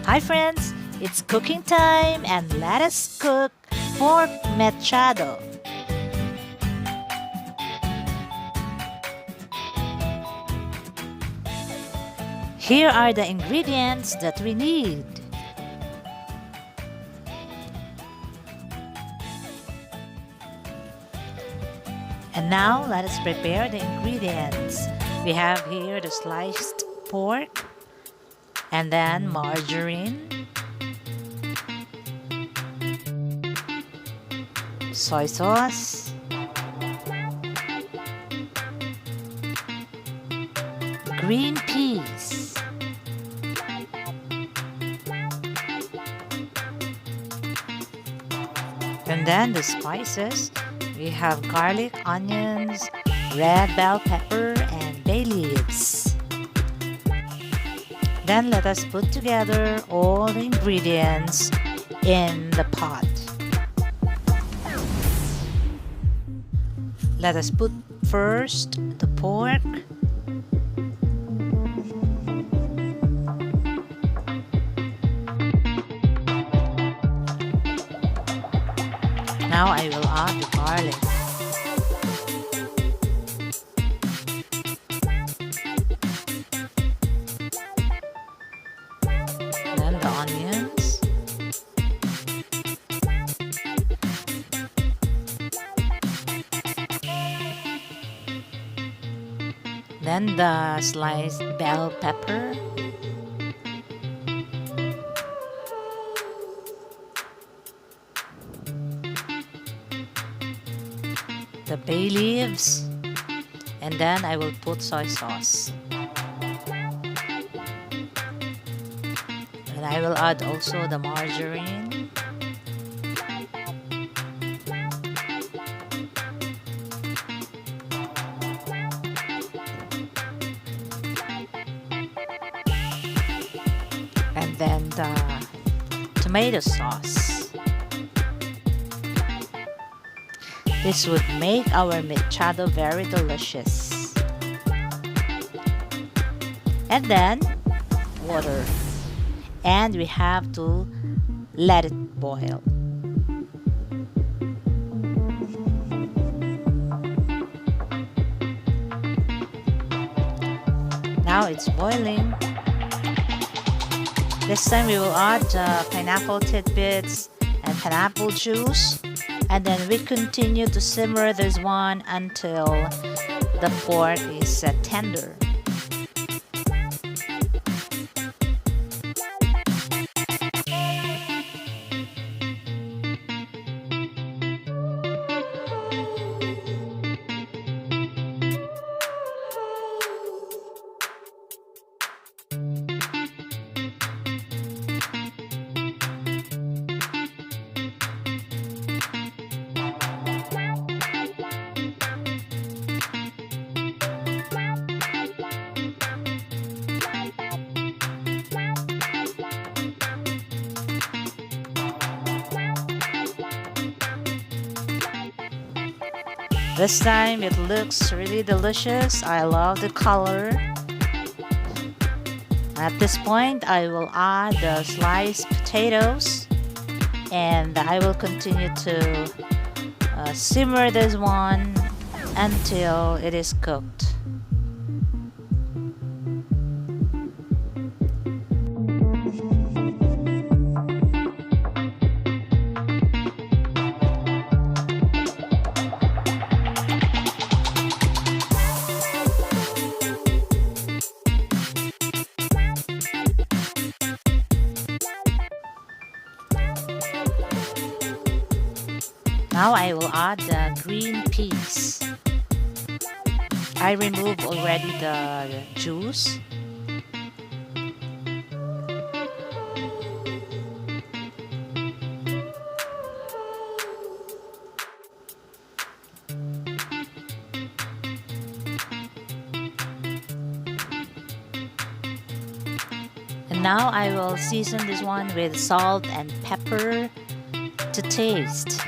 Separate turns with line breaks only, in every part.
Hi friends, it's cooking time and let us cook pork mechado. Here are the ingredients that we need. And now let us prepare the ingredients. We have here the sliced pork and then margarine, soy sauce, green peas, and then the spices. We have garlic, onions, red bell pepper, and bay leaves. Then let us put together all the ingredients in the pot. Let us put first the pork. Now I will add the garlic. Then the onions. Then the sliced bell pepper. The bay leaves, and then I will put soy sauce. And I will add also the margarine. And then the tomato sauce. This would make our mechado very delicious. And then water. And we have to let it boil. Now it's boiling. This time we will add pineapple tidbits and pineapple juice. And then we continue to simmer this one until the pork is tender. This time it looks really delicious. I love the color. At this point, I will add the sliced potatoes and I will continue to simmer this one until it is cooked. Now I will add the green peas. I removed already the juice. And now I will season this one with salt and pepper to taste.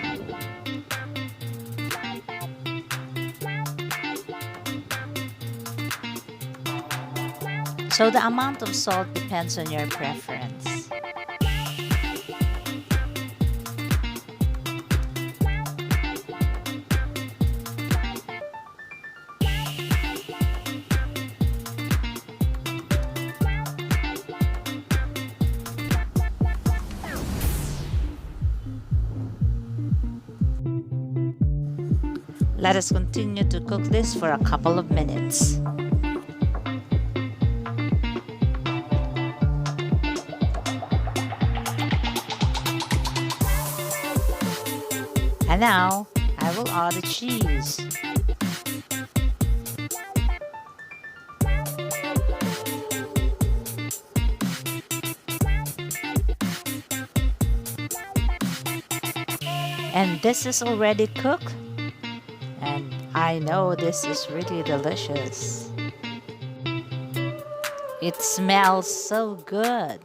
So the amount of salt depends on your preference. Let us continue to cook this for a couple of minutes. And now I will add the cheese. And this is already cooked. And I know this is really delicious. It smells so good.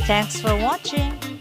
Thanks for watching.